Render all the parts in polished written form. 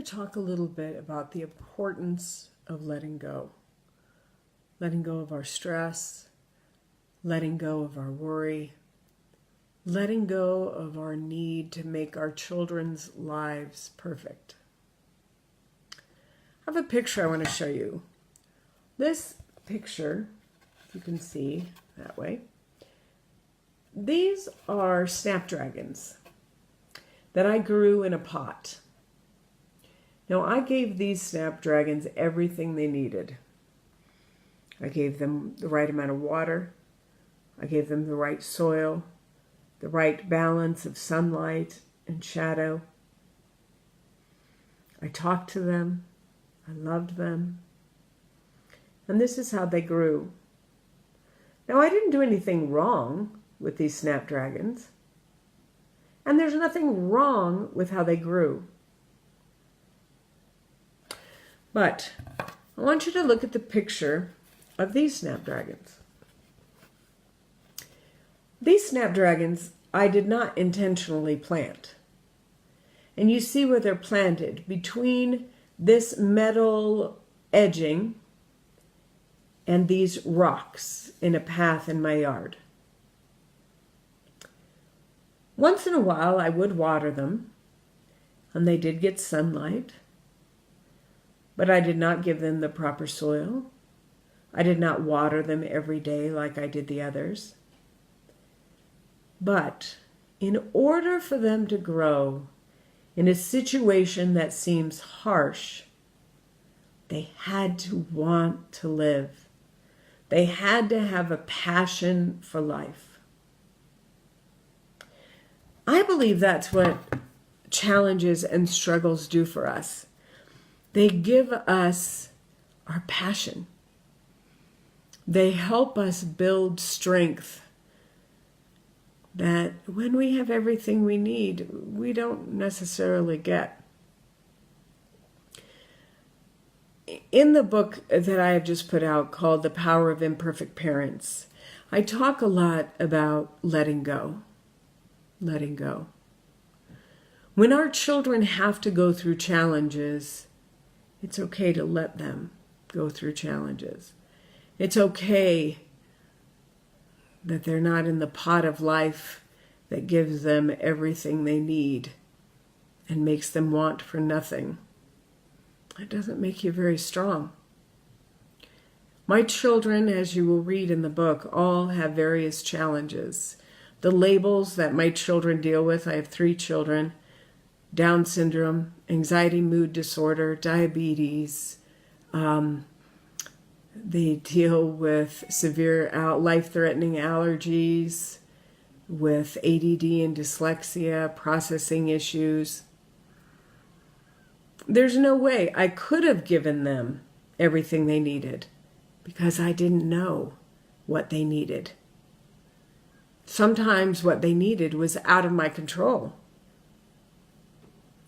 to talk a little bit about the importance of letting go. Letting go of our stress, letting go of our worry, letting go of our need to make our children's lives perfect. I have a picture I want to show you. This picture, if you can see that way, these are snapdragons that I grew in a pot. Now, I gave these snapdragons everything they needed. I gave them the right amount of water. I gave them the right soil, the right balance of sunlight and shadow. I talked to them. I loved them. And this is how they grew. Now, I didn't do anything wrong with these snapdragons. And there's nothing wrong with how they grew. But I want you to look at the picture of these snapdragons. These snapdragons I did not intentionally plant. And you see where they're planted between this metal edging and these rocks in a path in my yard. Once in a while I would water them, and they did get sunlight, but I did not give them the proper soil. I did not water them every day like I did the others. But in order for them to grow in a situation that seems harsh, they had to want to live. They had to have a passion for life. I believe that's what challenges and struggles do for us. They give us our passion. They help us build strength that when we have everything we need, we don't necessarily get. In the book that I have just put out called The Power of Imperfect Parents, I talk a lot about letting go. Letting go. When our children have to go through challenges, it's okay to let them go through challenges. It's okay that they're not in the pot of life that gives them everything they need and makes them want for nothing. It doesn't make you very strong. My children, as you will read in the book, all have various challenges. The labels that my children deal with, I have 3 children, Down syndrome, anxiety mood disorder, diabetes. They deal with severe life-threatening allergies, with ADD and dyslexia, processing issues. There's no way I could have given them everything they needed because I didn't know what they needed. Sometimes what they needed was out of my control.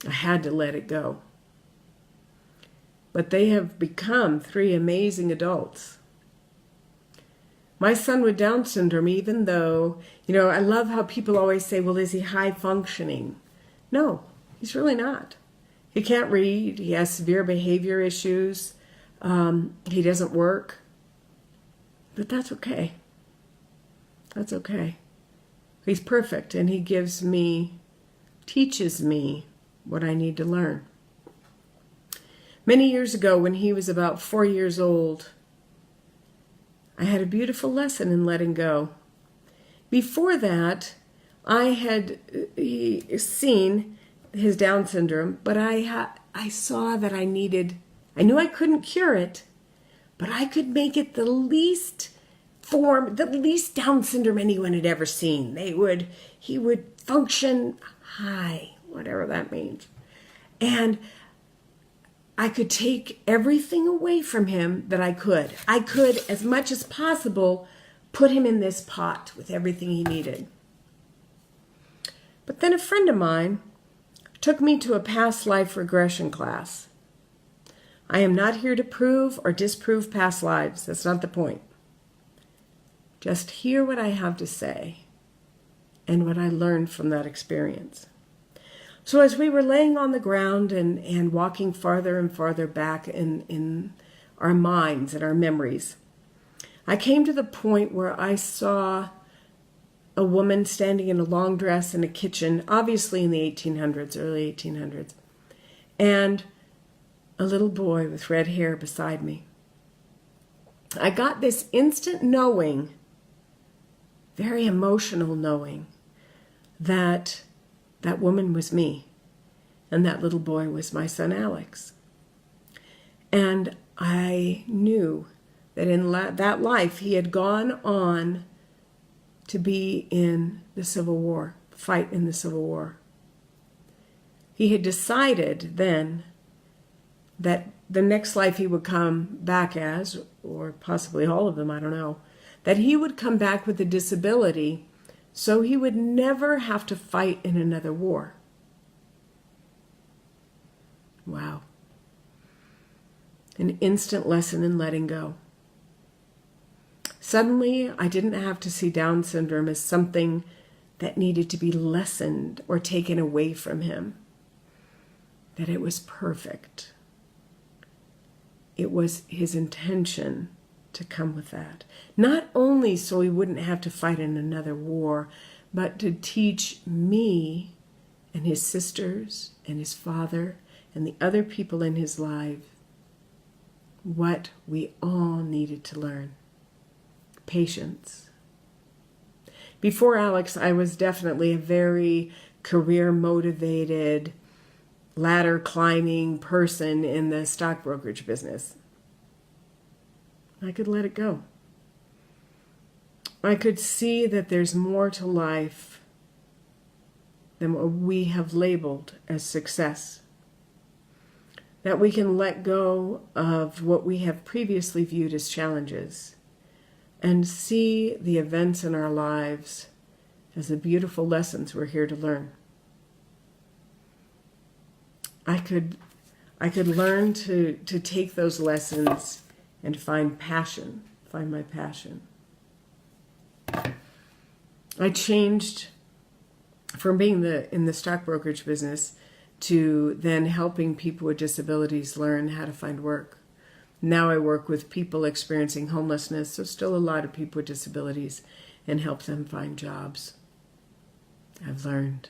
I had to let it go. But they have become 3 amazing adults. My son with Down syndrome, even though, I love how people always say, well, is he high functioning? No, he's really not. He can't read. He has severe behavior issues. He doesn't work. But that's okay. That's okay. He's perfect, and he teaches me what I need to learn. Many years ago, when he was about 4 years old, I had a beautiful lesson in letting go. Before that, I had seen his Down syndrome, but I saw that I knew I couldn't cure it, but I could make it the least Down syndrome anyone had ever seen. He would function high, whatever that means. And I could take everything away from him that I could. I could, as much as possible, put him in this pot with everything he needed. But then a friend of mine took me to a past life regression class. I am not here to prove or disprove past lives. That's not the point. Just hear what I have to say and what I learned from that experience. So as we were laying on the ground and walking farther and farther back in our minds and our memories, I came to the point where I saw a woman standing in a long dress in a kitchen, obviously in the 1800s, early 1800s, and a little boy with red hair beside me. I got this instant knowing, very emotional knowing, that that woman was me and that little boy was my son Alex. And I knew that in that life he had gone on to be in the Civil War, fight in the Civil War. He had decided then that the next life he would come back as, or possibly all of them, I don't know, that he would come back with a disability so he would never have to fight in another war. Wow. An instant lesson in letting go. Suddenly, I didn't have to see Down syndrome as something that needed to be lessened or taken away from him. That it was perfect. It was his intention to come with that. Not only so he wouldn't have to fight in another war, but to teach me and his sisters and his father and the other people in his life what we all needed to learn. Patience. Before Alex, I was definitely a very career-motivated, ladder-climbing person in the stock brokerage business. I could let it go. I could see that there's more to life than what we have labeled as success. That we can let go of what we have previously viewed as challenges and see the events in our lives as the beautiful lessons we're here to learn. I could learn to take those lessons and find my passion. I changed from being in the stock brokerage business to then helping people with disabilities learn how to find work. Now I work with people experiencing homelessness, so still a lot of people with disabilities, and help them find jobs. I've learned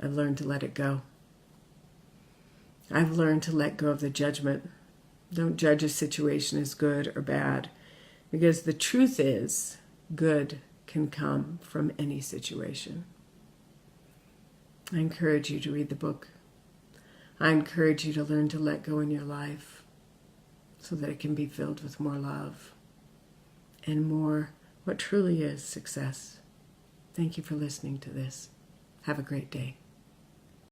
to let it go. I've learned to let go of the judgment. Don't judge a situation as good or bad, because the truth is, good can come from any situation. I encourage you to read the book. I encourage you to learn to let go in your life so that it can be filled with more love and more what truly is success. Thank you for listening to this. Have a great day.